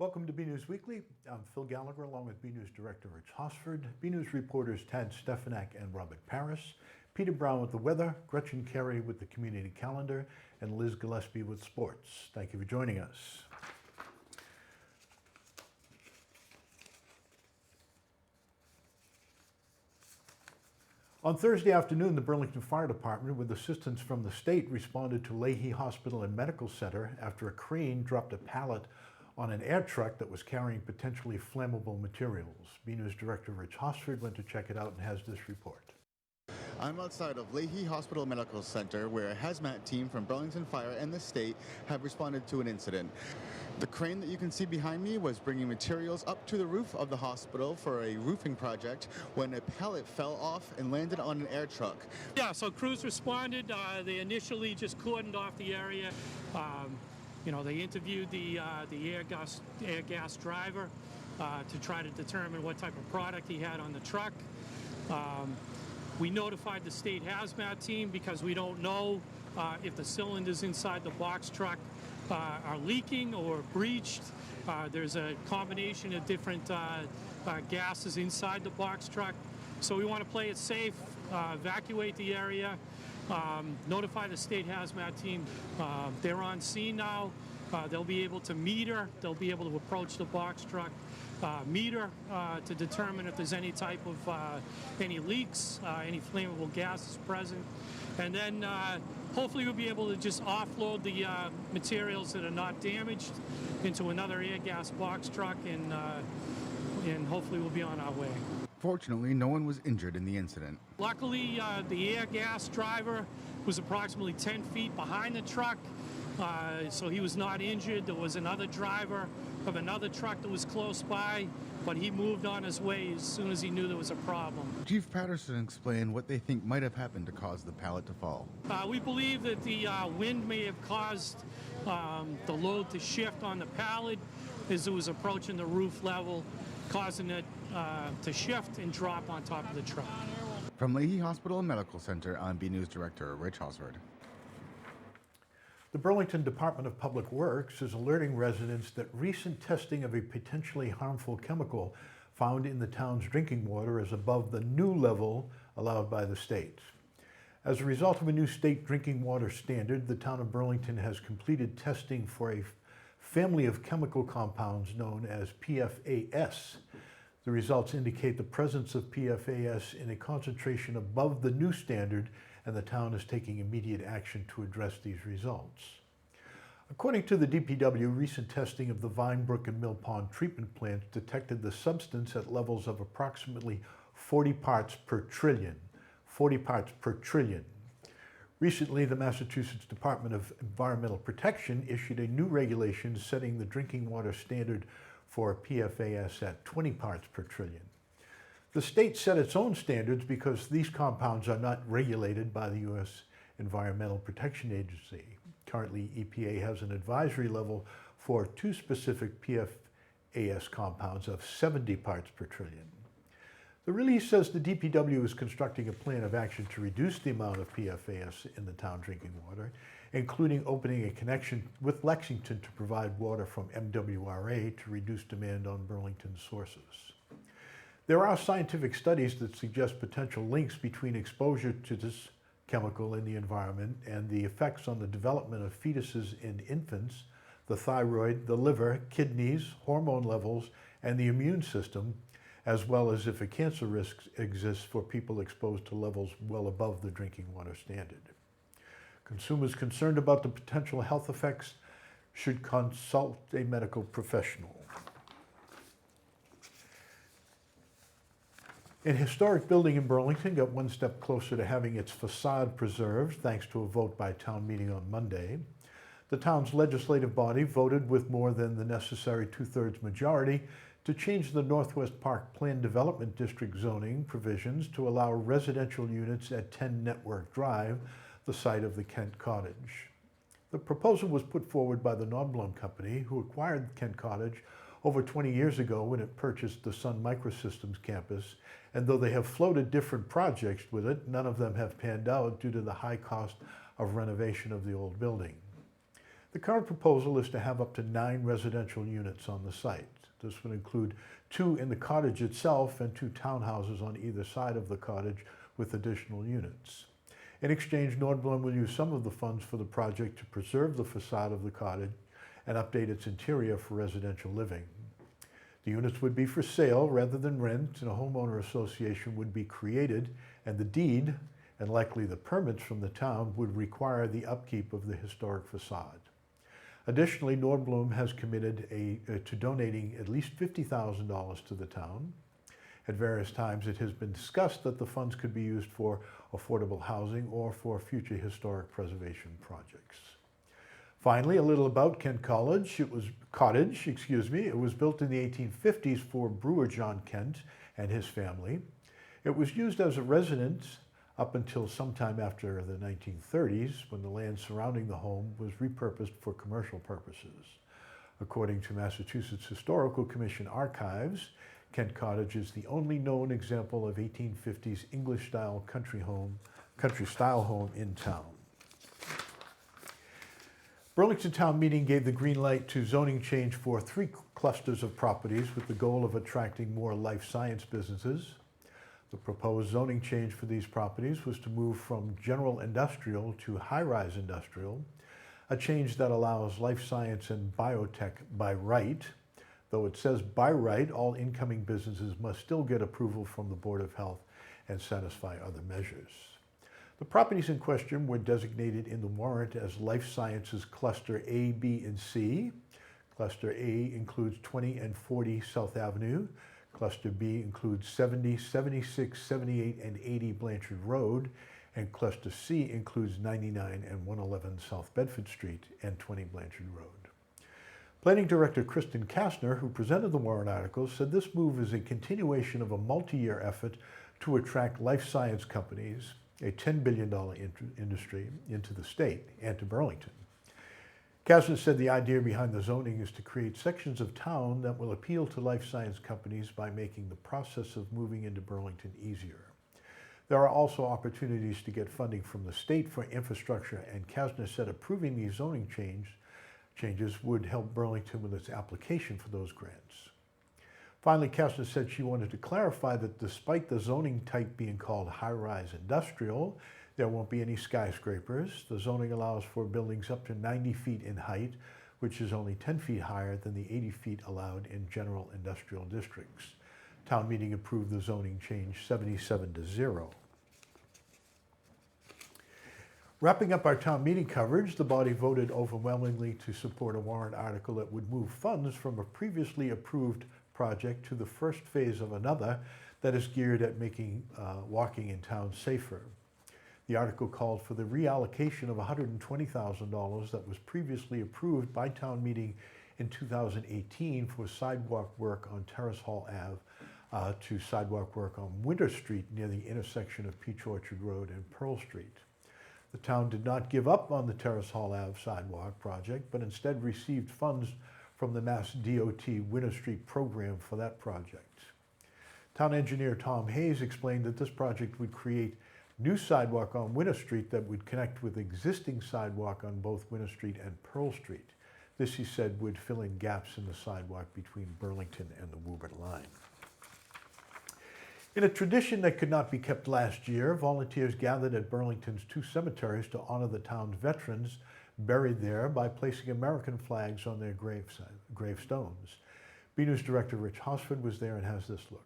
Welcome to BNEWS Weekly. I'm Phil Gallagher along with BNEWS Director Rich Hosford, BNEWS reporters Tad Stefanak and Robert Paris, Peter Brown with the weather, Gretchen Carey with the community calendar, and Liz Gillespie with sports. Thank you for joining us. On Thursday afternoon, the Burlington Fire Department, with assistance from the state, responded to Lahey Hospital and Medical Center after a crane dropped a pallet on an air truck that was carrying potentially flammable materials. BNEWS Director Rich Hosford went to check it out and has this report. I'm outside of Lahey Hospital Medical Center, where a Hazmat team from Burlington Fire and the state have responded to an incident. The crane that you can see behind me was bringing materials up to the roof of the hospital for a roofing project when a pallet fell off and landed on an air truck. Yeah, so crews responded. They initially just cordoned off the area. They interviewed the air gas driver to try to determine what type of product he had on the truck. We notified the state hazmat team because we don't know if the cylinders inside the box truck are leaking or breached. There's a combination of different gases inside the box truck. So we want to play it safe, evacuate the area, notify the state hazmat team. They're on scene now. They'll be able to meter, they'll be able to approach the box truck, meter to determine if there's any type of any leaks, any flammable gases present. And then hopefully we'll be able to just offload the materials that are not damaged into another air gas box truck, and hopefully we'll be on our way. Fortunately, no one was injured in the incident. Luckily, the air gas driver was approximately 10 feet behind the truck, so he was not injured. There was another driver of another truck that was close by, but he moved on his way as soon as he knew there was a problem. Chief Patterson explained what they think might have happened to cause the pallet to fall. We believe that the wind may have caused the load to shift on the pallet as it was approaching the roof level, causing it to shift and drop on top of the truck. From Lahey Hospital and Medical Center, I'm BNews Director Rich Hosford. The Burlington Department of Public Works is alerting residents that recent testing of a potentially harmful chemical found in the town's drinking water is above the new level allowed by the state. As a result of a new state drinking water standard, the town of Burlington has completed testing for a family of chemical compounds known as PFAS. The results indicate the presence of PFAS in a concentration above the new standard, and the town is taking immediate action to address these results. According to the DPW, recent testing of the Vinebrook and Mill Pond treatment plants detected the substance at levels of approximately 40 parts per trillion. 40 parts per trillion. Recently, the Massachusetts Department of Environmental Protection issued a new regulation setting the drinking water standard for PFAS at 20 parts per trillion. The state set its own standards because these compounds are not regulated by the U.S. Environmental Protection Agency. Currently, EPA has an advisory level for two specific PFAS compounds of 70 parts per trillion. The release says the DPW is constructing a plan of action to reduce the amount of PFAS in the town drinking water, including opening a connection with Lexington to provide water from MWRA to reduce demand on Burlington sources. There are scientific studies that suggest potential links between exposure to this chemical in the environment and the effects on the development of fetuses in infants, the thyroid, the liver, kidneys, hormone levels, and the immune system, as well as if a cancer risk exists for people exposed to levels well above the drinking water standard. Consumers concerned about the potential health effects should consult a medical professional. An historic building in Burlington got one step closer to having its facade preserved thanks to a vote by town meeting on Monday. The town's legislative body voted with more than the necessary two-thirds majority to change the Northwest Park Planned Development District zoning provisions to allow residential units at 10 Network Drive, the site of the Kent Cottage. The proposal was put forward by the Nodblom Company, who acquired Kent Cottage over 20 years ago when it purchased the Sun Microsystems campus, and though they have floated different projects with it, none of them have panned out due to the high cost of renovation of the old building. The current proposal is to have up to 9 residential units on the site. This would include 2 in the cottage itself and 2 townhouses on either side of the cottage with additional units. In exchange, Nordblom will use some of the funds for the project to preserve the facade of the cottage and update its interior for residential living. The units would be for sale rather than rent, and a homeowner association would be created, and the deed, and likely the permits from the town, would require the upkeep of the historic facade. Additionally, Nordblom has committed to donating at least $50,000 to the town. At various times, it has been discussed that the funds could be used for affordable housing or for future historic preservation projects. Finally, a little about Kent Cottage. It was built in the 1850s for brewer John Kent and his family. It was used as a residence up until sometime after the 1930s, when the land surrounding the home was repurposed for commercial purposes. According to Massachusetts Historical Commission archives, Kent Cottage is the only known example of 1850s English-style country-style home in town. Burlington Town Meeting gave the green light to zoning change for 3 clusters of properties with the goal of attracting more life science businesses. The proposed zoning change for these properties was to move from general industrial to high-rise industrial, a change that allows life science and biotech by right. Though it says by right, all incoming businesses must still get approval from the Board of Health and satisfy other measures. The properties in question were designated in the warrant as Life Sciences Cluster A, B, and C. Cluster A includes 20 and 40 South Avenue. Cluster B includes 70, 76, 78, and 80 Blanchard Road. And Cluster C includes 99 and 111 South Bedford Street and 20 Blanchard Road. Planning Director Kristen Kastner, who presented the warrant article, said this move is a continuation of a multi-year effort to attract life science companies, a $10 billion industry, into the state and to Burlington. Kastner said the idea behind the zoning is to create sections of town that will appeal to life science companies by making the process of moving into Burlington easier. There are also opportunities to get funding from the state for infrastructure, and Kastner said approving these zoning changes would help Burlington with its application for those grants. Finally, Kastner said she wanted to clarify that despite the zoning type being called high-rise industrial, there won't be any skyscrapers. The zoning allows for buildings up to 90 feet in height, which is only 10 feet higher than the 80 feet allowed in general industrial districts. Town meeting approved the zoning change 77-0. Wrapping up our town meeting coverage, the body voted overwhelmingly to support a warrant article that would move funds from a previously approved project to the first phase of another that is geared at making walking in town safer. The article called for the reallocation of $120,000 that was previously approved by town meeting in 2018 for sidewalk work on Terrace Hall Ave to sidewalk work on Winter Street near the intersection of Peach Orchard Road and Pearl Street. The town did not give up on the Terrace Hall Ave sidewalk project, but instead received funds from the Mass DOT Winter Street program for that project. Town engineer Tom Hayes explained that this project would create new sidewalk on Winter Street that would connect with existing sidewalk on both Winter Street and Pearl Street. This, he said, would fill in gaps in the sidewalk between Burlington and the Woburn line. In a tradition that could not be kept last year, volunteers gathered at Burlington's 2 cemeteries to honor the town's veterans buried there by placing American flags on their gravestones. BNEWS Director Rich Hosford was there and has this look.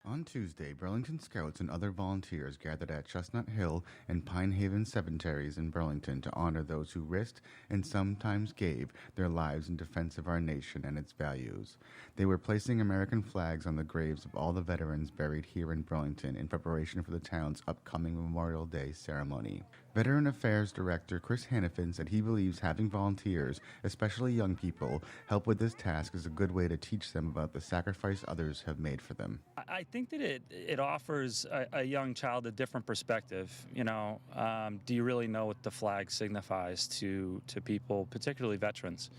On Tuesday, Burlington Scouts and other volunteers gathered at Chestnut Hill and Pine Haven cemeteries in Burlington to honor those who risked and sometimes gave their lives in defense of our nation and its values. They were placing American flags on the graves of all the veterans buried here in Burlington in preparation for the town's upcoming Memorial Day ceremony. Veteran Affairs Director Chris Hannafin said he believes having volunteers, especially young people, help with this task is a good way to teach them about the sacrifice others have made for them. I think that it offers a young child a different perspective. You know, do you really know what the flag signifies to people, particularly veterans?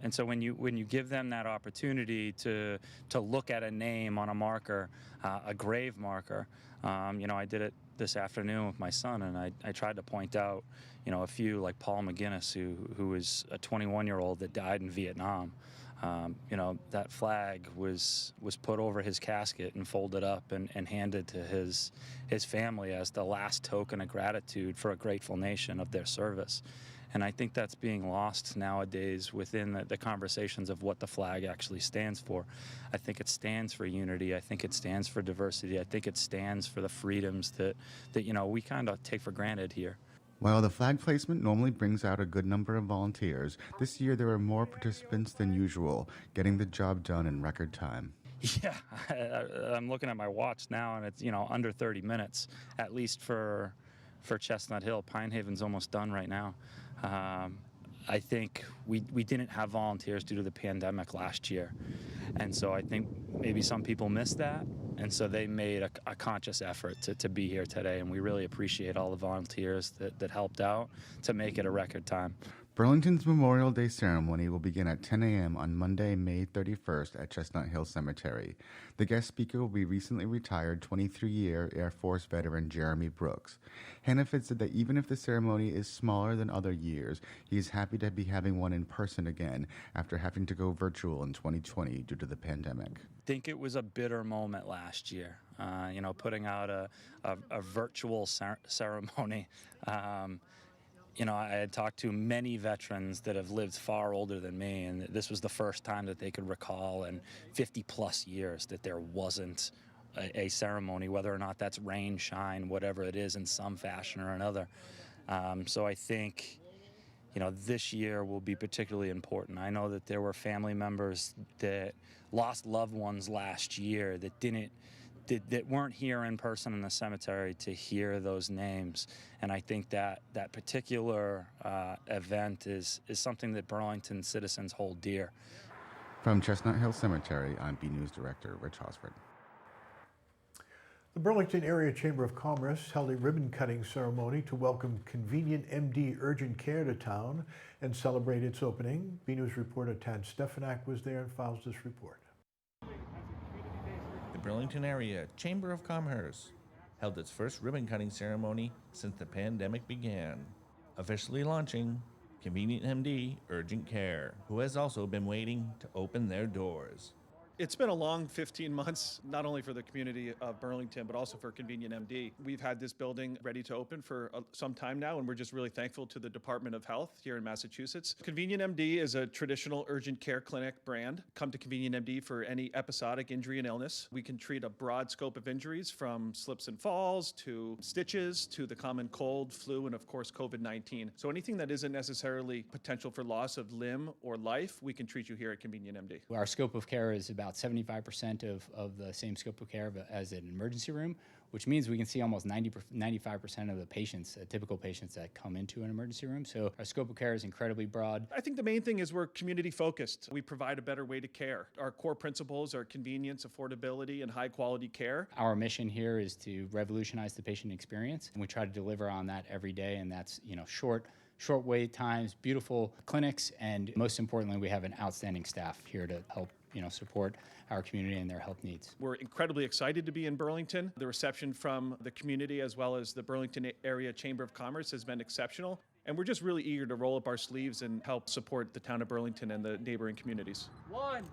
And so when you give them that opportunity to look at a name on a marker, a grave marker, I did it this afternoon with my son, and I tried to point out, a few like Paul McGinnis, who was a 21-year-old that died in Vietnam. That flag was put over his casket and folded up and handed to his family as the last token of gratitude for a grateful nation of their service. And I think that's being lost nowadays within the conversations of what the flag actually stands for. I think it stands for unity. I think it stands for diversity. I think it stands for the freedoms that we kind of take for granted here. While the flag placement normally brings out a good number of volunteers, this year there were more participants than usual, getting the job done in record time. Yeah, I'm looking at my watch now, and it's under 30 minutes, at least for Chestnut Hill. Pine Haven's almost done right now. I think we didn't have volunteers due to the pandemic last year, and so I think maybe some people missed that, and so they made a conscious effort to be here today, and we really appreciate all the volunteers that helped out to make it a record time. Burlington's Memorial Day ceremony will begin at 10 a.m. on Monday, May 31st at Chestnut Hill Cemetery. The guest speaker will be recently retired 23-year Air Force veteran Jeremy Brooks. Hannaford said that even if the ceremony is smaller than other years, he is happy to be having one in person again after having to go virtual in 2020 due to the pandemic. I think it was a bitter moment last year, putting out a virtual ceremony. I had talked to many veterans that have lived far older than me, and this was the first time that they could recall in 50-plus years that there wasn't a ceremony, whether or not that's rain, shine, whatever it is, in some fashion or another. So I think, this year will be particularly important. I know that there were family members that lost loved ones last year that weren't here in person in the cemetery to hear those names. And I think that particular event is something that Burlington citizens hold dear. From Chestnut Hill Cemetery, I'm BNEWS Director Rich Hosford. The Burlington Area Chamber of Commerce held a ribbon-cutting ceremony to welcome Convenient MD Urgent Care to town and celebrate its opening. BNews reporter Tad Stefanak was there and files this report. The Burlington Area Chamber of Commerce held its first ribbon-cutting ceremony since the pandemic began, officially launching Convenient MD Urgent Care, who has also been waiting to open their doors. It's been a long 15 months, not only for the community of Burlington, but also for Convenient MD. We've had this building ready to open for some time now, and we're just really thankful to the Department of Health here in Massachusetts. Convenient MD is a traditional urgent care clinic brand. Come to Convenient MD for any episodic injury and illness. We can treat a broad scope of injuries, from slips and falls to stitches to the common cold, flu, and of course COVID-19. So anything that isn't necessarily potential for loss of limb or life, we can treat you here at Convenient MD. Our scope of care is about 75% of the same scope of care as an emergency room, which means we can see almost 95% of the patients, typical patients that come into an emergency room. So our scope of care is incredibly broad. I think the main thing is we're community focused. We provide a better way to care. Our core principles are convenience, affordability, and high quality care. Our mission here is to revolutionize the patient experience, and we try to deliver on that every day, and that's short wait times, beautiful clinics, and most importantly, we have an outstanding staff here to help support our community and their health needs. We're incredibly excited to be in Burlington. The reception from the community as well as the Burlington Area Chamber of Commerce has been exceptional. And we're just really eager to roll up our sleeves and help support the town of Burlington and the neighboring communities. 1,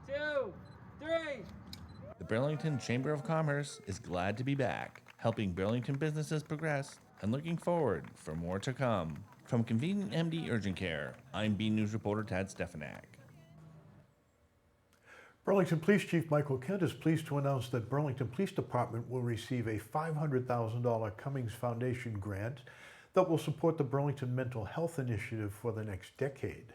2, 3. The Burlington Chamber of Commerce is glad to be back, helping Burlington businesses progress and looking forward for more to come. From Convenient MD Urgent Care, I'm BNews reporter Tad Stefanak. Burlington Police Chief Michael Kent is pleased to announce that Burlington Police Department will receive a $500,000 Cummings Foundation grant that will support the Burlington Mental Health Initiative for the next decade.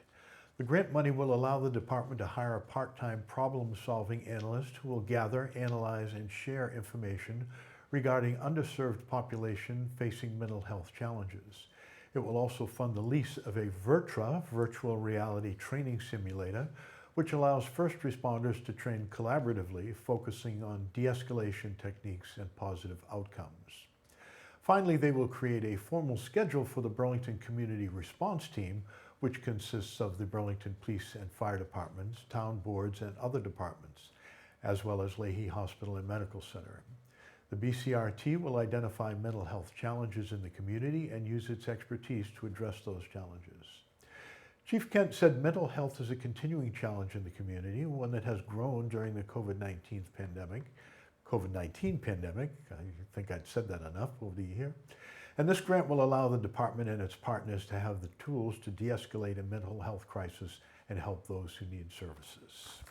The grant money will allow the department to hire a part-time problem-solving analyst who will gather, analyze, and share information regarding underserved population facing mental health challenges. It will also fund the lease of a VirTra, virtual reality training simulator, which allows first responders to train collaboratively, focusing on de-escalation techniques and positive outcomes. Finally, they will create a formal schedule for the Burlington Community Response Team, which consists of the Burlington Police and Fire Departments, town boards, and other departments, as well as Lahey Hospital and Medical Center. The BCRT will identify mental health challenges in the community and use its expertise to address those challenges. Chief Kent said mental health is a continuing challenge in the community, one that has grown during the COVID-19 pandemic. I think I'd said that enough over the year. And this grant will allow the department and its partners to have the tools to de-escalate a mental health crisis and help those who need services.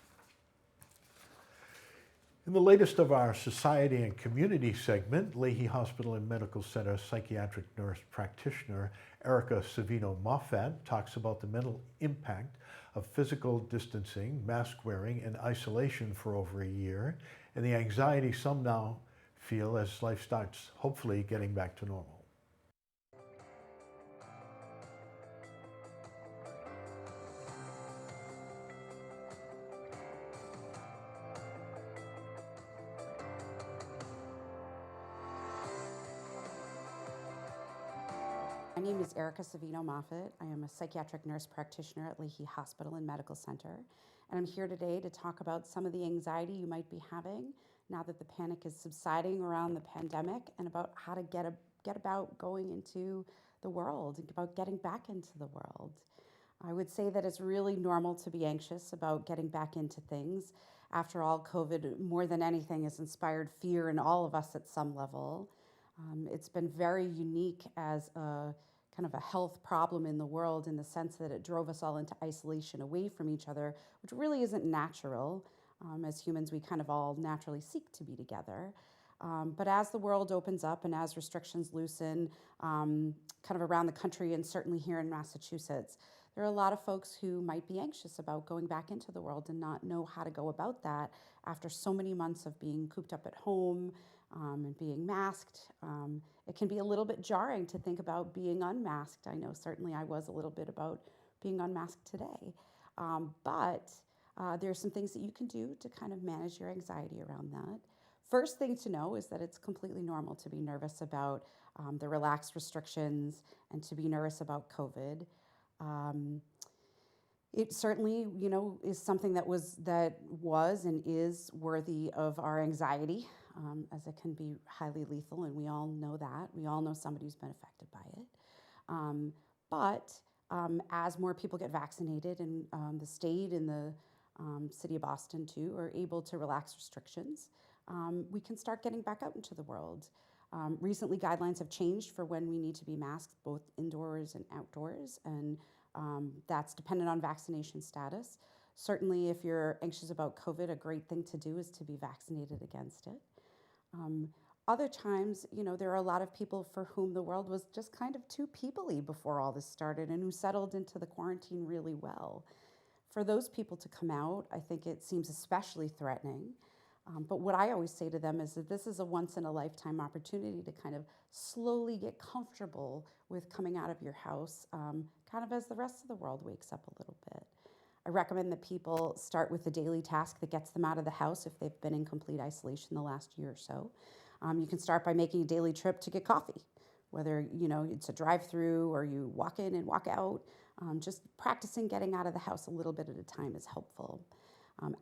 In the latest of our Society and Community segment, Lahey Hospital and Medical Center psychiatric nurse practitioner Erica Savino-Moffat talks about the mental impact of physical distancing, mask wearing, and isolation for over a year, and the anxiety some now feel as life starts hopefully getting back to normal. My name is Erica Savino-Moffat. I am a psychiatric nurse practitioner at Lahey Hospital and Medical Center, and I'm here today to talk about some of the anxiety you might be having now that the panic is subsiding around the pandemic, and about how to get about going into the world, about getting back into the world. I would say that it's really normal to be anxious about getting back into things. After all, COVID, more than anything, has inspired fear in all of us at some level. It's been very unique as a kind of a health problem in the world, in the sense that it drove us all into isolation away from each other, which really isn't natural. As humans, we kind of all naturally seek to be together. But as the world opens up and as restrictions loosen, kind of around the country and certainly here in Massachusetts, there are a lot of folks who might be anxious about going back into the world and not know how to go about that after so many months of being cooped up at home and being masked. It can be a little bit jarring to think about being unmasked. I know certainly I was a little bit about being unmasked today. But there are some things that you can do to kind of manage your anxiety around that. First thing to know is that it's completely normal to be nervous about the relaxed restrictions and to be nervous about COVID. It certainly, is something that was and is worthy of our anxiety, as it can be highly lethal, and we all know that. We all know somebody who's been affected by it. But as more people get vaccinated, and the state and the city of Boston too are able to relax restrictions, we can start getting back out into the world. Recently, guidelines have changed for when we need to be masked, both indoors and outdoors, and that's dependent on vaccination status. Certainly, if you're anxious about COVID, a great thing to do is to be vaccinated against it. Other times, there are a lot of people for whom the world was just kind of too people-y before all this started, and who settled into the quarantine really well. For those people to come out, I think it seems especially threatening. But what I always say to them is that this is a once-in-a-lifetime opportunity to kind of slowly get comfortable with coming out of your house, kind of as the rest of the world wakes up a little bit. I recommend that people start with the daily task that gets them out of the house if they've been in complete isolation the last year or so. You can start by making a daily trip to get coffee, whether it's a drive-through or you walk in and walk out. Just practicing getting out of the house a little bit at a time is helpful.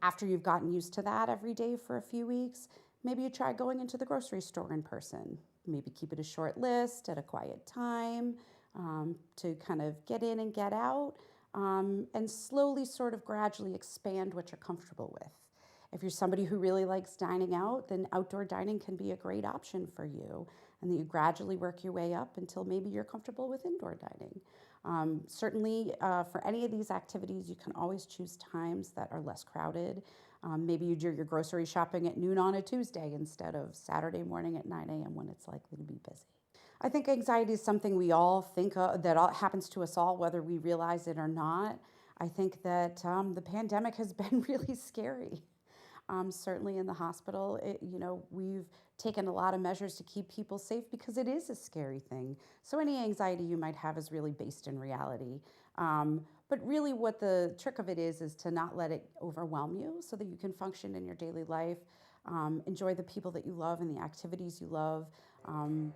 After you've gotten used to that every day for a few weeks, maybe you try going into the grocery store in person. Maybe keep it a short list at a quiet time to kind of get in and get out, and slowly sort of gradually expand what you're comfortable with. If you're somebody who really likes dining out, then outdoor dining can be a great option for you, and that you gradually work your way up until maybe you're comfortable with indoor dining. Certainly, for any of these activities, you can always choose times that are less crowded. Maybe you do your grocery shopping at noon on a Tuesday instead of Saturday morning at 9 a.m. when it's likely to be busy. I think anxiety is something we all think of, that happens to us all, whether we realize it or not. I think that the pandemic has been really scary. Certainly in the hospital, we've taken a lot of measures to keep people safe because it is a scary thing. So any anxiety you might have is really based in reality. But really what the trick of it is to not let it overwhelm you so that you can function in your daily life, enjoy the people that you love and the activities you love,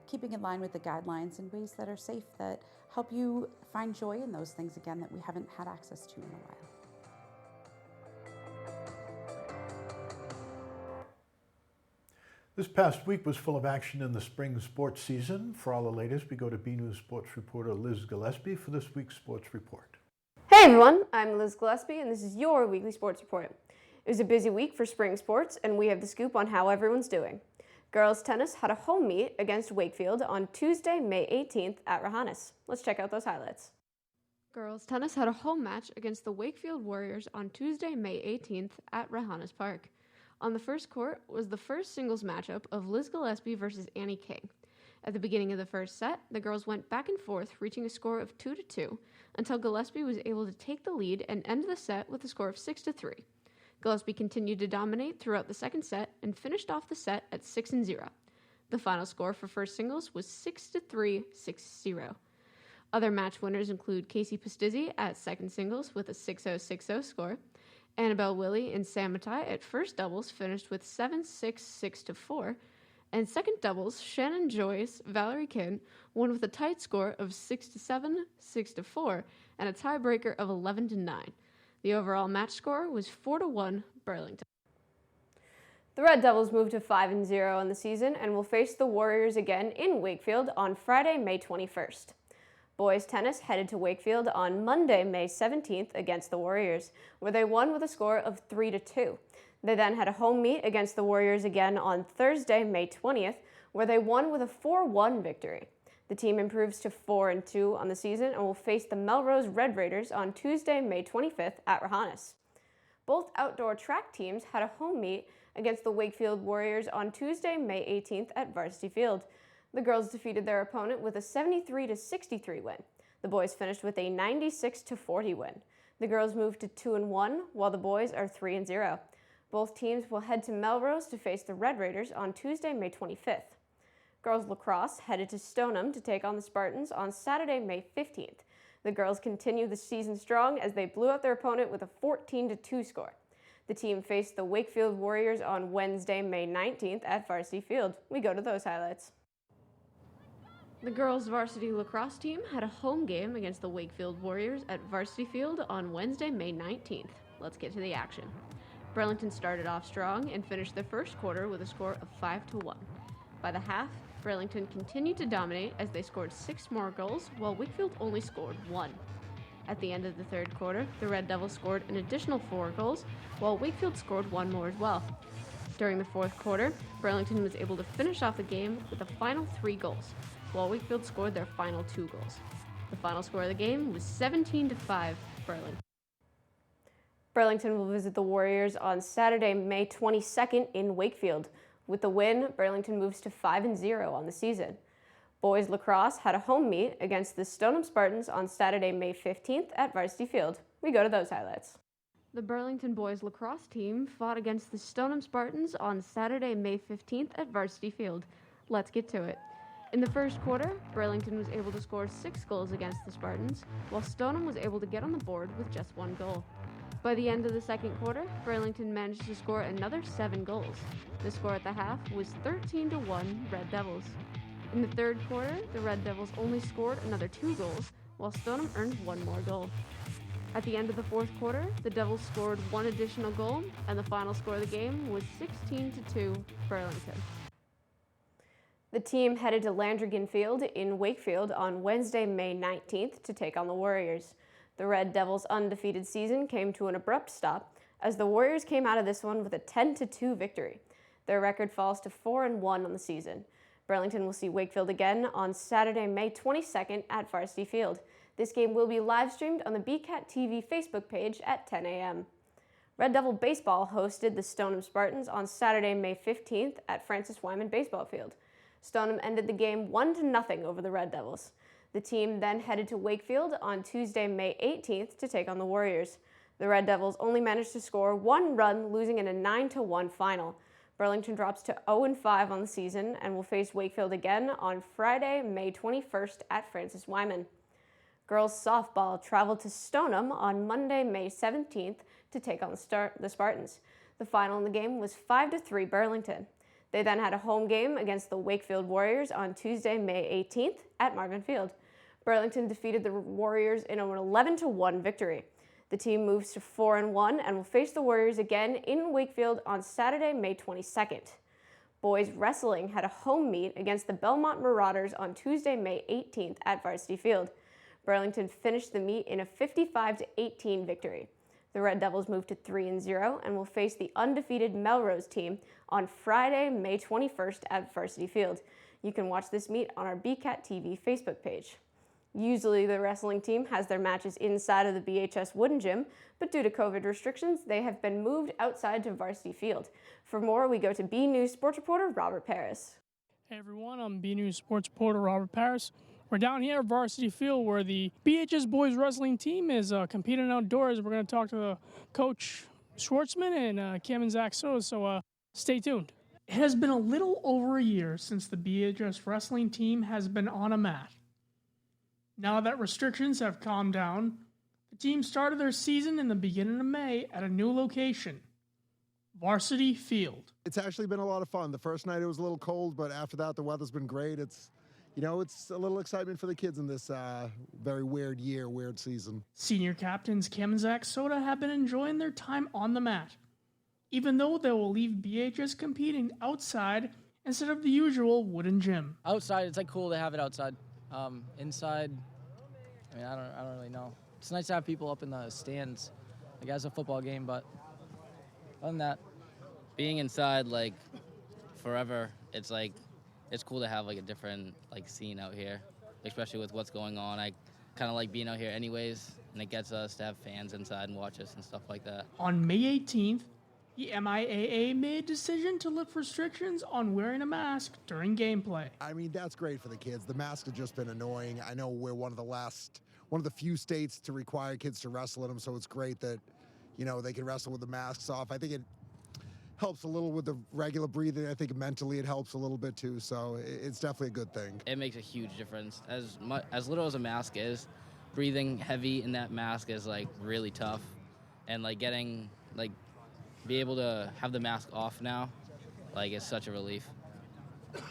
keeping in line with the guidelines in ways that are safe, that help you find joy in those things again that we haven't had access to in a while. This past week was full of action in the spring sports season. For all the latest, we go to BNEWS sports reporter Liz Gillespie for this week's sports report. Hey everyone, I'm Liz Gillespie and this is your weekly sports report. It was a busy week for spring sports and we have the scoop on how everyone's doing. Girls tennis had a home meet against Wakefield on Tuesday, May 18th at Rahanis. Let's check out those highlights. Girls tennis had a home match against the Wakefield Warriors on Tuesday, May 18th at Rahanis Park. On the first court was the first singles matchup of Liz Gillespie versus Annie King. At the beginning of the first set, the girls went back and forth, reaching a score of 2-2, until Gillespie was able to take the lead and end the set with a score of 6-3. Gillespie continued to dominate throughout the second set and finished off the set at 6-0. The final score for first singles was 6-3, 6-0. Other match winners include Casey Pastizzi at second singles with a 6-0, 6-0 score. Annabelle Willie and Sam Matai at first doubles finished with 7-6, 6-4, and second doubles, Shannon Joyce, Valerie Kin won with a tight score of 6-7, 6-4, and a tiebreaker of 11-9. The overall match score was 4-1 Burlington. The Red Devils moved to 5-0 on the season and will face the Warriors again in Wakefield on Friday, May 21st. Boys tennis headed to Wakefield on Monday, May 17th against the Warriors, where they won with a score of 3-2. They then had a home meet against the Warriors again on Thursday, May 20th, where they won with a 4-1 victory. The team improves to 4-2 on the season and will face the Melrose Red Raiders on Tuesday, May 25th at Rahanis. Both outdoor track teams had a home meet against the Wakefield Warriors on Tuesday, May 18th at Varsity Field. The girls defeated their opponent with a 73-63 win. The boys finished with a 96-40 win. The girls moved to 2-1, while the boys are 3-0. Both teams will head to Melrose to face the Red Raiders on Tuesday, May 25th. Girls lacrosse headed to Stoneham to take on the Spartans on Saturday, May 15th. The girls continue the season strong as they blew out their opponent with a 14-2 score. The team faced the Wakefield Warriors on Wednesday, May 19th at Varsity Field. We go to those highlights. The girls' varsity lacrosse team had a home game against the Wakefield Warriors at Varsity Field on Wednesday, May 19th. Let's get to the action. Burlington started off strong and finished the first quarter with a score of 5-1. By the half, Burlington continued to dominate as they scored 6 more goals, while Wakefield only scored 1. At the end of the third quarter, the Red Devils scored an additional 4 goals, while Wakefield scored 1 more as well. During the fourth quarter, Burlington was able to finish off the game with the final 3 goals, while Wakefield scored their final 2 goals. The final score of the game was 17-5 Burlington. Burlington will visit the Warriors on Saturday, May 22nd in Wakefield. With the win, Burlington moves to 5-0 on the season. Boys lacrosse had a home meet against the Stoneham Spartans on Saturday, May 15th at Varsity Field. We go to those highlights. The Burlington boys lacrosse team fought against the Stoneham Spartans on Saturday, May 15th at Varsity Field. Let's get to it. In the first quarter, Burlington was able to score 6 goals against the Spartans, while Stoneham was able to get on the board with just 1 goal. By the end of the second quarter, Burlington managed to score another 7 goals. The score at the half was 13-1 Red Devils. In the third quarter, the Red Devils only scored another 2 goals, while Stoneham earned 1 more goal. At the end of the fourth quarter, the Devils scored 1 additional goal, and the final score of the game was 16-2 Burlington. The team headed to Landrigan Field in Wakefield on Wednesday, May 19th to take on the Warriors. The Red Devils' undefeated season came to an abrupt stop as the Warriors came out of this one with a 10-2 victory. Their record falls to 4-1 on the season. Burlington will see Wakefield again on Saturday, May 22nd at Varsity Field. This game will be live streamed on the BCAT TV Facebook page at 10 a.m. Red Devil Baseball hosted the Stoneham Spartans on Saturday, May 15th at Francis Wyman Baseball Field. Stoneham ended the game 1-0 over the Red Devils. The team then headed to Wakefield on Tuesday, May 18th to take on the Warriors. The Red Devils only managed to score 1 run, losing in a 9-1 final. Burlington drops to 0-5 on the season and will face Wakefield again on Friday, May 21st at Francis Wyman. Girls softball traveled to Stoneham on Monday, May 17th to take on the Spartans. The final in the game was 5-3 Burlington. They then had a home game against the Wakefield Warriors on Tuesday, May 18th at Marvin Field. Burlington defeated the Warriors in an 11-1 victory. The team moves to 4-1 and will face the Warriors again in Wakefield on Saturday, May 22nd. Boys wrestling had a home meet against the Belmont Marauders on Tuesday, May 18th at Varsity Field. Burlington finished the meet in a 55-18 victory. The Red Devils moved to 3-0 and will face the undefeated Melrose team on Friday, May 21st at Varsity Field. You can watch this meet on our BCAT TV Facebook page. Usually the wrestling team has their matches inside of the BHS Wooden Gym, but due to COVID restrictions, they have been moved outside to Varsity Field. For more, we go to BNEWS sports reporter Robert Paris. Hey everyone, I'm BNEWS sports reporter Robert Paris. We're down here at Varsity Field where the BHS boys wrestling team is competing outdoors. We're going to talk to Coach Schwartzman and Cam and Zach so stay tuned. It has been a little over a year since the BHS wrestling team has been on a mat. Now that restrictions have calmed down, the team started their season in the beginning of May at a new location, Varsity Field. It's actually been a lot of fun. The first night it was a little cold, but after that the weather's been great. It's a little excitement for the kids in this very weird year, weird season. Senior captains Cam and Zach Soda have been enjoying their time on the mat, even though they will leave BHS competing outside instead of the usual wooden gym. Outside, it's cool to have it outside. Inside, I don't really know. It's nice to have people up in the stands, as a football game, but other than that, being inside forever, it's cool to have a different scene out here, especially with what's going on. I kind of like being out here anyways, and it gets us to have fans inside and watch us and stuff like that. On May 18th, the MIAA made a decision to lift restrictions on wearing a mask during gameplay. That's great for the kids. The masks have just been annoying. I know we're one of the few states to require kids to wrestle in them, so it's great that, they can wrestle with the masks off. I think it helps a little with the regular breathing. I think mentally it helps a little bit too, so it's definitely a good thing. It makes a huge difference. As little as a mask is, breathing heavy in that mask is really tough, and getting be able to have the mask off now, it's such a relief.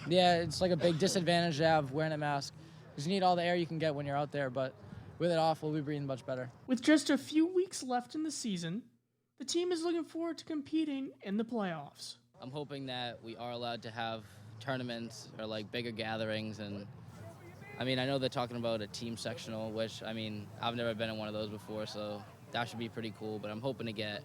yeah, it's a big disadvantage to have wearing a mask, because you need all the air you can get when you're out there, but with it off, we'll be breathing much better. With just a few weeks left in the season, the team is looking forward to competing in the playoffs. I'm hoping that we are allowed to have tournaments or bigger gatherings, and I know they're talking about a team sectional, which I've never been in one of those before, so that should be pretty cool, but I'm hoping to get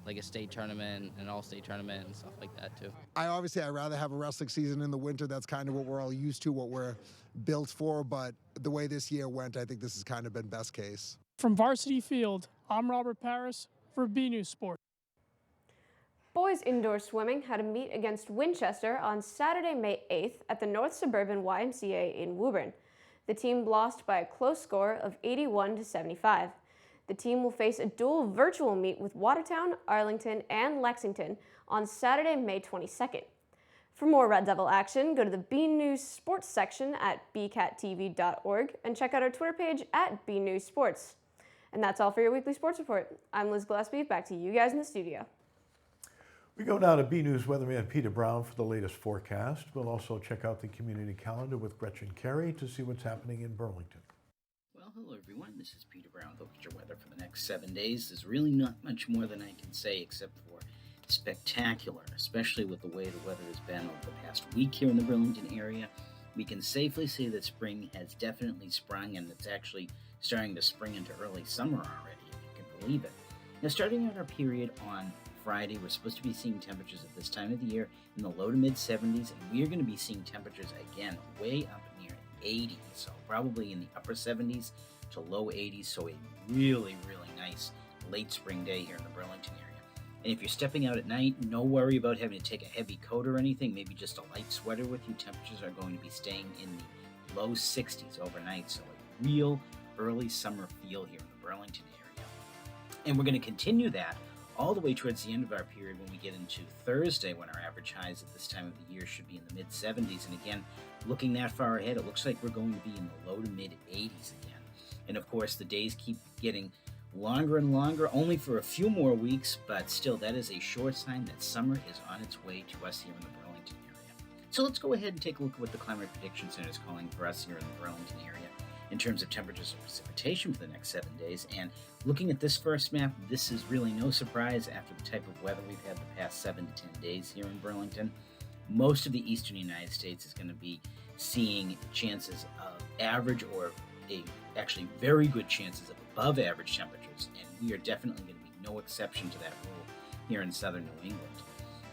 a state tournament, an all-state tournament, and stuff like that too. I'd rather have a wrestling season in the winter. That's kind of what we're all used to, what we're built for, but the way this year went, I think this has kind of been best case. From Varsity Field, I'm Robert Paris for BNews Sports. Boys indoor swimming had a meet against Winchester on Saturday, May 8th at the North Suburban YMCA in Woburn. The team lost by a close score of 81-75. The team will face a dual virtual meet with Watertown, Arlington, and Lexington on Saturday, May 22nd. For more Red Devil action, go to the BNews Sports section at bcattv.org and check out our Twitter page at BNews Sports. And that's all for your weekly sports report. I'm Liz Gillespie. Back to you guys in the studio. We go now to BNews weatherman Peter Brown for the latest forecast. We'll also check out the community calendar with Gretchen Carey to see what's happening in Burlington. Well, hello everyone. This is Peter Brown with your weather for the next 7 days. There's really not much more than I can say except for spectacular, especially with the way the weather has been over the past week here in the Burlington area. We can safely say that spring has definitely sprung, and it's actually starting to spring into early summer already, if you can believe it. Now, starting out our period on Friday, we're supposed to be seeing temperatures at this time of the year in the low to mid 70s, and we are going to be seeing temperatures again way up near 80, so probably in the upper 70s to low 80s, so a really, really nice late spring day here in the Burlington area. And if you're stepping out at night, no worry about having to take a heavy coat or anything, maybe just a light sweater with you. Temperatures are going to be staying in the low 60s overnight, so a real early summer feel here in the Burlington area. And we're going to continue that all the way towards the end of our period when we get into Thursday, when our average highs at this time of the year should be in the mid 70s. And again, looking that far ahead, it looks like we're going to be in the low to mid 80s again. And of course, the days keep getting longer and longer, only for a few more weeks, but still, that is a sure sign that summer is on its way to us here in the Burlington area. So let's go ahead and take a look at what the Climate Prediction Center is calling for us here in the Burlington area. in terms of temperatures and precipitation for the next 7 days. And looking at this first map, this is really no surprise after the type of weather we've had the past 7 to 10 days here in Burlington. Most of the eastern United States is going to be seeing chances of average or actually very good chances of above average temperatures, and we are definitely going to be no exception to that rule here in southern New England.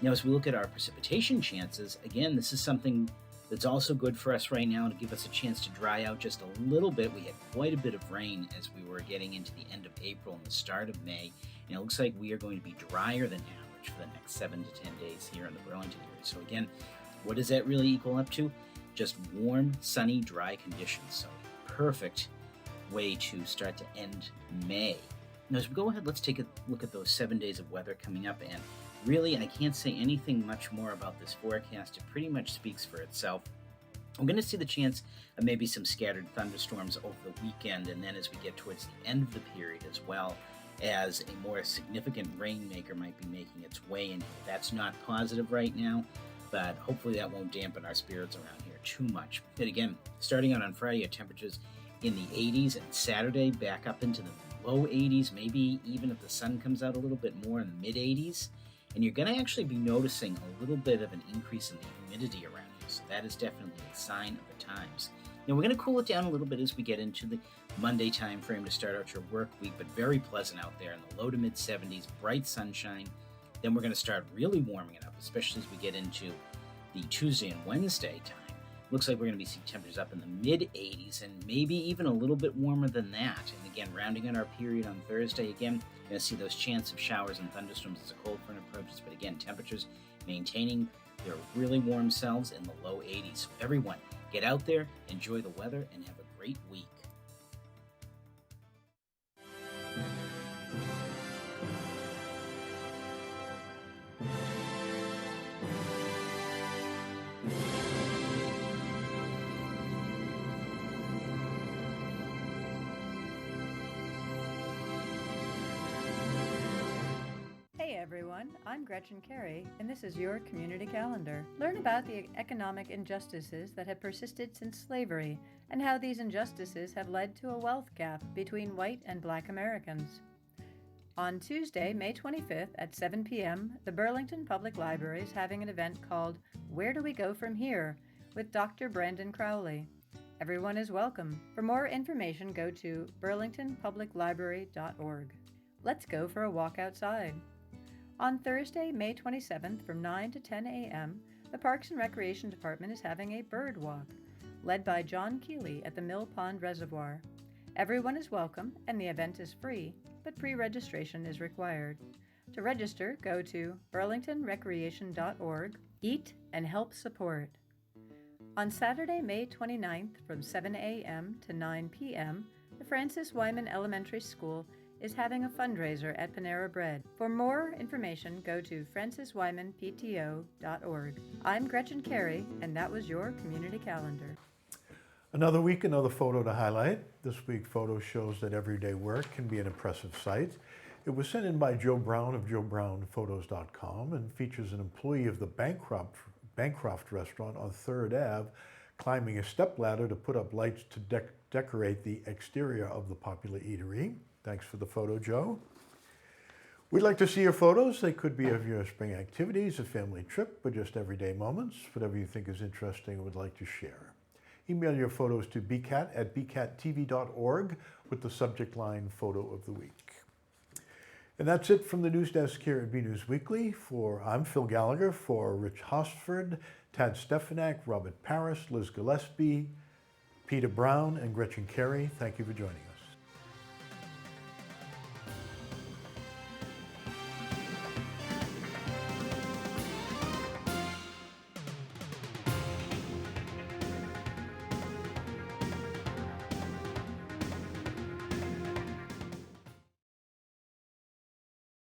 Now, as we look at our precipitation chances, again, this is something that's also good for us right now to give us a chance to dry out just a little bit. We had quite a bit of rain as we were getting into the end of April and the start of May, and it looks like we are going to be drier than average for the next 7 to 10 days here in the Burlington area. So again, what does that really equal up to? Just warm, sunny, dry conditions. So perfect way to start to end May. Now, as we go ahead, let's take a look at those 7 days of weather coming up. And really, I can't say anything much more about this forecast. It pretty much speaks for itself. I'm going to see the chance of maybe some scattered thunderstorms over the weekend, and then as we get towards the end of the period, as well as a more significant rainmaker might be making its way in here. That's not positive right now, but hopefully that won't dampen our spirits around here too much. And again, starting out on Friday, temperatures in the 80s, and Saturday back up into the low 80s, maybe even if the sun comes out a little bit more in the mid 80s. And you're going to actually be noticing a little bit of an increase in the humidity around you. So that is definitely a sign of the times. Now, we're going to cool it down a little bit as we get into the Monday time frame to start out your work week, but very pleasant out there in the low to mid 70s, bright sunshine. Then we're going to start really warming it up, especially as we get into the Tuesday and Wednesday time. Looks like we're going to be seeing temperatures up in the mid 80s and maybe even a little bit warmer than that. And again, rounding out our period on Thursday, again, you're going to see those chances of showers and thunderstorms as a cold front approaches. But again, temperatures maintaining their really warm selves in the low 80s. So everyone, get out there, enjoy the weather, and have a great week. Hey everyone, I'm Gretchen Carey, and this is your Community Calendar. Learn about the economic injustices that have persisted since slavery and how these injustices have led to a wealth gap between white and black Americans. On Tuesday, May 25th at 7 p.m., the Burlington Public Library is having an event called Where Do We Go From Here? With Dr. Brandon Crowley. Everyone is welcome. For more information, go to burlingtonpubliclibrary.org. Let's go for a walk outside. On Thursday, May 27th from 9 to 10 a.m., the Parks and Recreation Department is having a bird walk, led by John Keeley at the Mill Pond Reservoir. Everyone is welcome, and the event is free, but pre-registration is required. To register, go to burlingtonrecreation.org. Eat and help support. On Saturday, May 29th from 7 a.m. to 9 p.m., the Francis Wyman Elementary School is having a fundraiser at Panera Bread. For more information, go to franciswymanpto.org. I'm Gretchen Carey, and that was your Community Calendar. Another week, another photo to highlight. This week, photo shows that everyday work can be an impressive sight. It was sent in by Joe Brown of JoeBrownPhotos.com and features an employee of the Bancroft restaurant on 3rd Ave climbing a stepladder to put up lights to decorate the exterior of the popular eatery. Thanks for the photo, Joe. We'd like to see your photos. They could be of your spring activities, a family trip, or just everyday moments, whatever you think is interesting and would like to share. Email your photos to bcat@bcattv.org with the subject line Photo of the Week. And that's it from the news desk here at BNEWS Weekly. I'm Phil Gallagher, for Rich Hosford, Tad Stefanak, Robert Paris, Liz Gillespie, Peter Brown, and Gretchen Carey. Thank you for joining us.